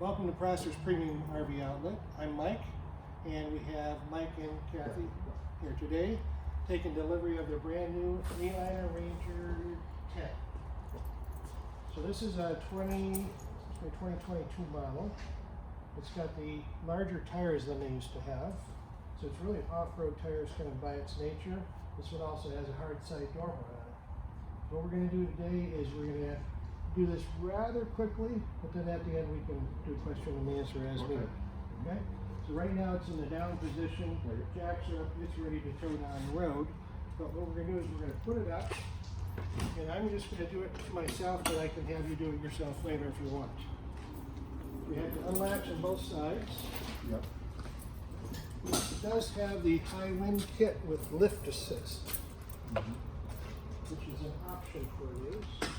Welcome to Prosper's Premium RV Outlet. I'm Mike, and we have Mike and Kathy here today, taking delivery of their brand new Aliner Ranger 10. So this is a 2022 model. It's got the larger tires than they used to have. So it's really off-road tires kind of by its nature. This one also has a hard side dormer on it. So what we're going to do today is we're going to do this rather quickly, but then at the end we can do question and answer as needed. Okay? So right now it's in the down position. Jacks are up, it's ready to tow down the road. But what we're going to do is we're going to put it up, and I'm just going to do it myself, but I can have you do it yourself later if you want. We have to unlatch on both sides. Yep. It does have the high wind kit with lift assist, which is an option for these.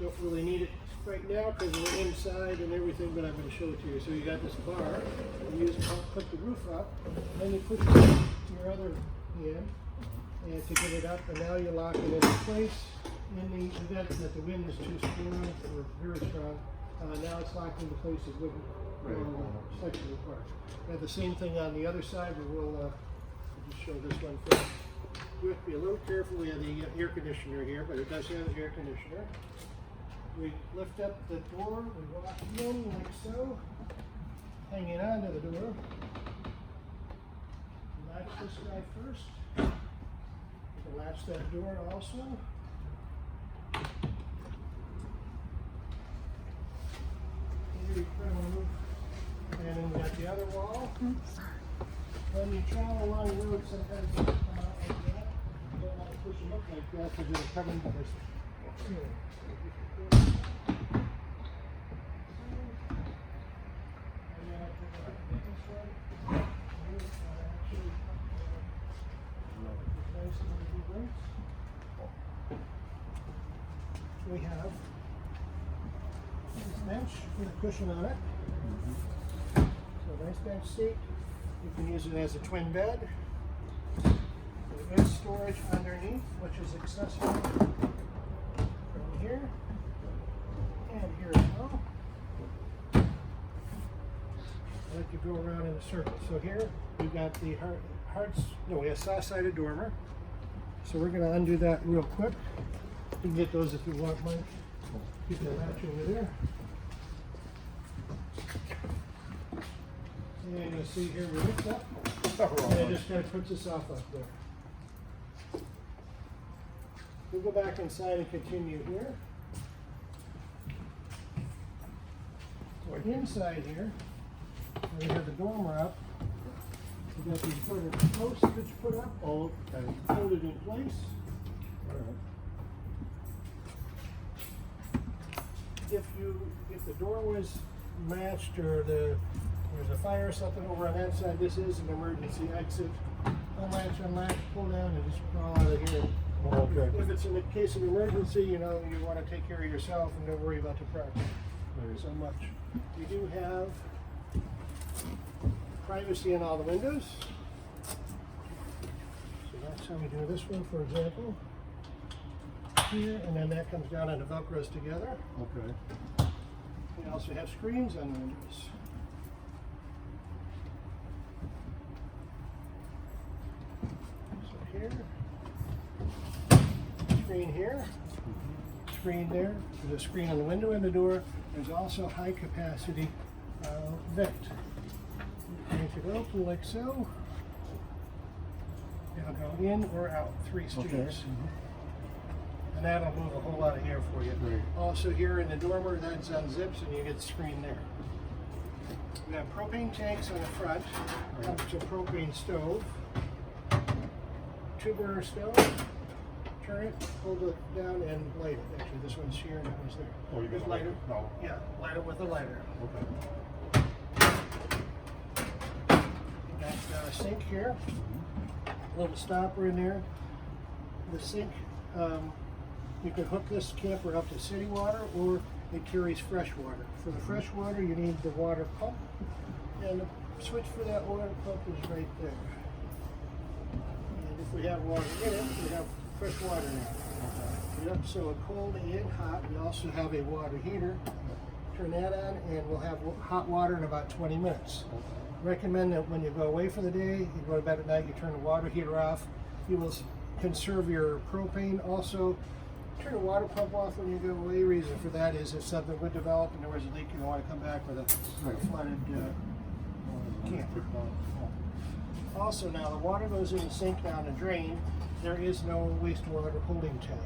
Don't really need it right now because we're inside and everything, but I'm going to show it to you. So you got this bar, you use it to put the roof up, and then you push it to your other hand and to get it up, and now you lock it into place. In the event that the wind is too strong or very strong, now it's locked into place. It wouldn't section apart. We have the same thing on the other side, but we'll just show this one first. You have to be a little careful. We have the air conditioner here, but it does have an air conditioner. We lift up the door, we walk in like so, hanging onto the door. Latch this guy first. You can latch that door also. Here you put them on. And then we got the other wall. When you travel along the road, sometimes you come out like that. You don't want to push them up like that because it'll come into this. We have this bench with a cushion on it. So nice bench seat. You can use it as a twin bed. There is storage underneath, which is accessible from here and here as well. I like to go around in a circle. So here we've got the we have saw-sided dormer. So we're going to undo that real quick. You can get those if you want, Mike. Keep the latch over there. And you'll see here we lift up. And it just kind of puts us off up there. We'll go back inside and continue here. So inside here, we have the dormer up. We got these sort of posts that you put up, all folded in place. If the door was matched or there's a fire or something over on that side, this is an emergency exit. Unlatch, pull down, and just crawl out of here. Oh, okay. If it's in the case of emergency, you know, you want to take care of yourself and don't worry about the property so much. You do have privacy in all the windows. So that's how we do this one, for example. Here, and then that comes down and the Velcros together. Okay. We also have screens on the windows. So here, screen here, screen there. There's a screen on the window and the door. There's also high capacity vent. Make it open like so. It'll go in or out, 3 streams. Okay. And that'll move a whole lot of air for you. Right. Also here in the dormer, that unzips and you get the screen there. We have propane tanks on the front, up to propane stove. 2-burner stove. Turn it, hold it down, and light it. Actually, this one's here and that one's there. Oh, you Just got light it. No. Yeah, light it with a lighter. Okay. We got a sink here. A little stopper in there. The sink, you can hook this camper up to city water, or it carries fresh water. For the fresh water, you need the water pump, and the switch for that water pump is right there. And if we have water in it, we have fresh water now. Yep, so a cold and hot. We also have a water heater Turn that on, and we'll have hot water in about 20 minutes. Recommend that when you go away for the day, you go to bed at night, you turn the water heater off. You will conserve your propane. Also, turn the water pump off when you go away. Reason for that is if something would develop and there was a leak, you don't want to come back with a flooded camper. Also, now the water goes in the sink down the drain. There is no wastewater holding tank.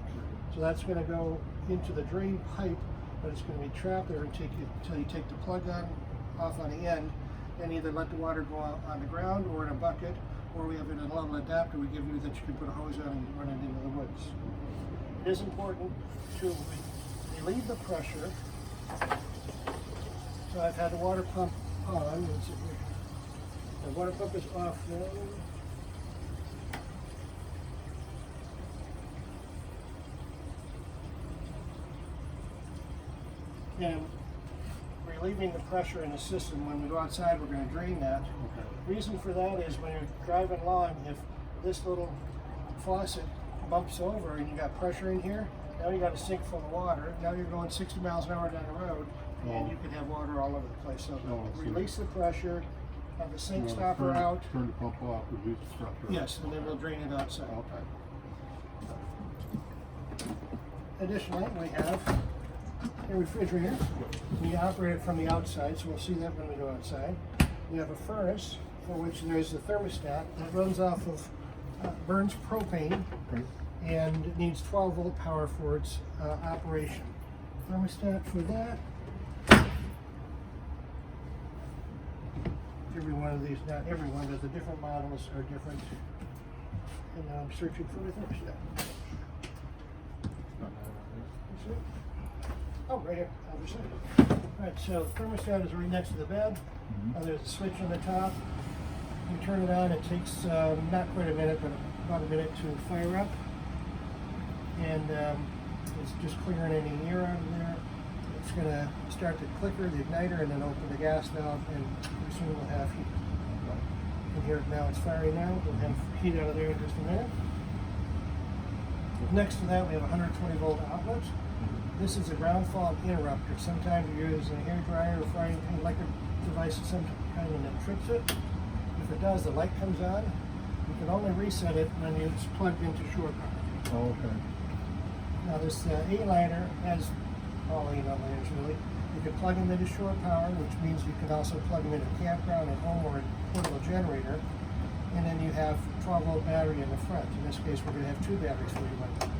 So that's going to go into the drain pipe, but it's going to be trapped there until you take the plug off on the end, and either let the water go out on the ground or in a bucket, or we have a little adapter we give you that you can put a hose on and run it into the woods. It is important to relieve the pressure. So I've had the water pump on. The water pump is off now. And relieving the pressure in the system. When we go outside, we're going to drain that. Okay. Reason for that is when you're driving along, if this little faucet bumps over and you got pressure in here, now you got a sink full of water. Now you're going 60 miles an hour down the road, and you could have water all over the place. So release the pressure, have the sink stopper out. Turn the pump off, reduce the pressure. Yes, and then we'll drain it outside. Okay. Additionally, we have a refrigerator. We operate it from the outside, so we'll see that when we go outside. We have a furnace for which there's a thermostat that runs off of burns propane, and it needs 12 volt power for its operation. Thermostat for that. Every one of these, not every one, but the different models are different. And now I'm searching for the thermostat. Oh, right here, obviously. All right, so the thermostat is right next to the bed. There's a switch on the top. You turn it on, it takes not quite a minute, but about a minute to fire up. And it's just clearing any air out of there. It's going to start the clicker, the igniter, and then open the gas valve, and pretty soon we'll have heat. You can hear it now, it's firing now. We'll have heat out of there in just a minute. Next to that, we have a 120 volt outlet. This is a ground fault interrupter. Sometimes you use a hair dryer or frying pan electric device of some kind and it trips it. If it does, the light comes on. You can only reset it when it's plugged into shore power. Oh, okay. Now this Aliner has all A-liners really. You can plug them into shore power, which means you can also plug them into a campground at home or a portable generator. And then you have 12 volt battery in the front. In this case, we're going to have 2 batteries for you.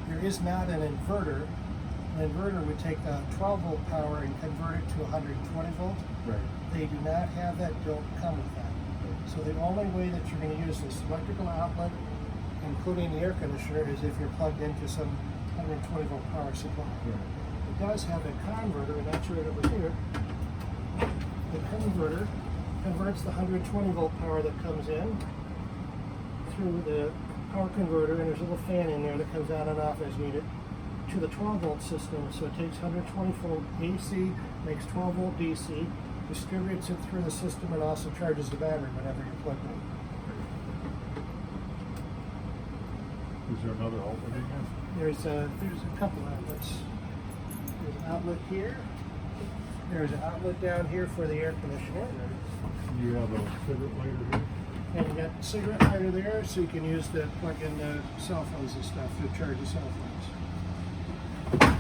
There is not an inverter. An inverter would take the 12 volt power and convert it to 120 volt. Right. They do not have that, don't come with that. So the only way that you're going to use this electrical outlet, including the air conditioner, is if you're plugged into some 120 volt power supply. Right. It does have a converter, and that's right over here. The converter converts the 120 volt power that comes in through the power converter, and there's a little fan in there that comes on and off as needed, to the 12 volt system. So it takes 120 volt AC, makes 12 volt DC, distributes it through the system, and also charges the battery whenever you plug it in. Is there another outlet again? There's a couple outlets. There's an outlet here. There's an outlet down here for the air conditioner. You have a cigarette lighter here? And you got a cigarette lighter there, so you can use the plug in cell phones and stuff to charge the cell phones.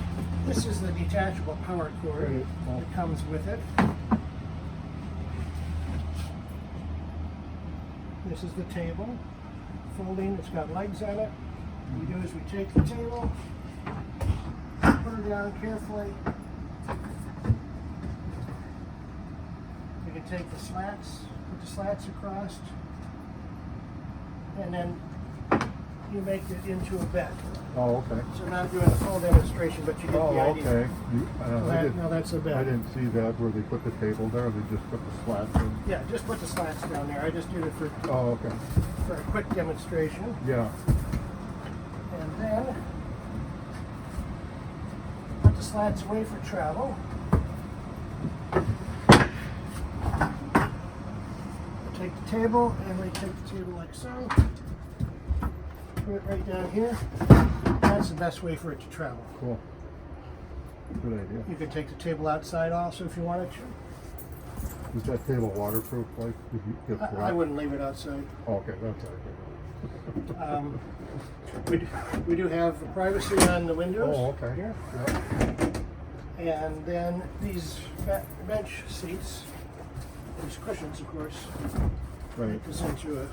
This is the detachable power cord that comes with it. This is the table. Folding, it's got legs on it. What we do is we take the table, put it down carefully. We can take the slats, put the slats across, and then you make it into a bed. Oh, okay. So I'm not doing a full demonstration, but you get the idea. Okay. Now that's a bed. I didn't see that where they put the table there. They just put the slats in. Yeah, just put the slats down there. I just did it for a quick demonstration. Yeah. And then put the slats away for travel. Take the table, and we take the table like so. Put it right down here. That's the best way for it to travel. Cool. Good idea. You could take the table outside also if you wanted to. Is that table waterproof, like, if you get wet? I wouldn't leave it outside. Oh, okay, that's all right. We do have privacy on the windows. Oh, okay. Here. Yeah. And then these bench seats, there's cushions, of course. Right. Make this into a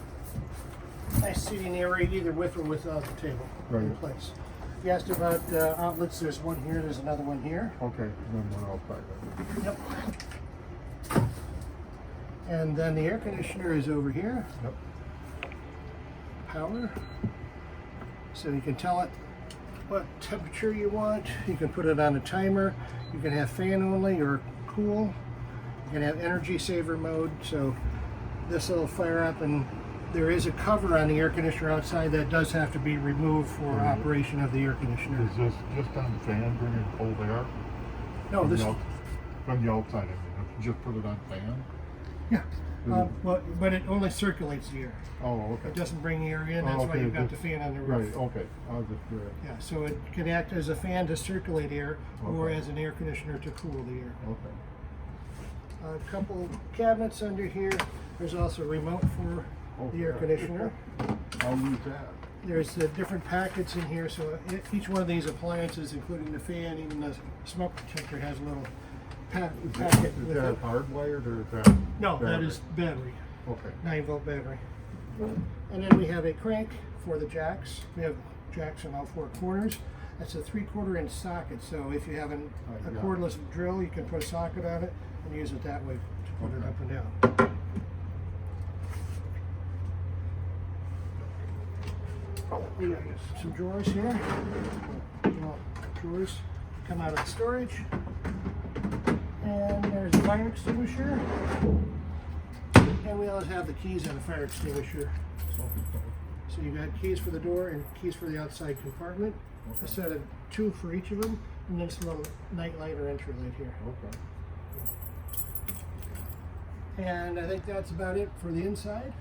nice seating area, either with or without the table in Right. place. You asked about outlets. There's one here. There's another one here. Okay, and then one outside. Yep. And then the air conditioner is over here. Yep. Power. So you can tell it what temperature you want. You can put it on a timer. You can have fan only or cool. You can have energy saver mode. So this will fire up, and there is a cover on the air conditioner outside that does have to be removed for operation of the air conditioner. Is this just on the fan bringing cold air? No, this. From the outside, I mean, if you just put it on fan? Yeah. Well, but it only circulates the air. Oh, okay. It doesn't bring the air in. That's why okay, you've got the just- fan on the Right, roof. okay. I'll just do it. Yeah, so it can act as a fan to circulate air or Okay. as an air conditioner to cool the air. Okay. A couple cabinets under here. There's also a remote for the air conditioner. I'll use that. There's different packets in here, so each one of these appliances, including the fan, even the smoke detector, has a little packet Is with that it. hardwired or is that? No, that battery? is battery, Okay. 9-volt battery. And then we have a crank for the jacks. We have jacks in all four corners. That's a 3/4 inch socket, so if you have a yeah. cordless drill, you can put a socket on it and use it that way to put it up and down. We got some drawers here. Drawers come out of the storage. And there's a fire extinguisher. And we always have the keys on the fire extinguisher. So you got keys for the door and keys for the outside compartment. A set of 2 for each of them, and this little night light or entry light here. Okay. And I think that's about it for the inside.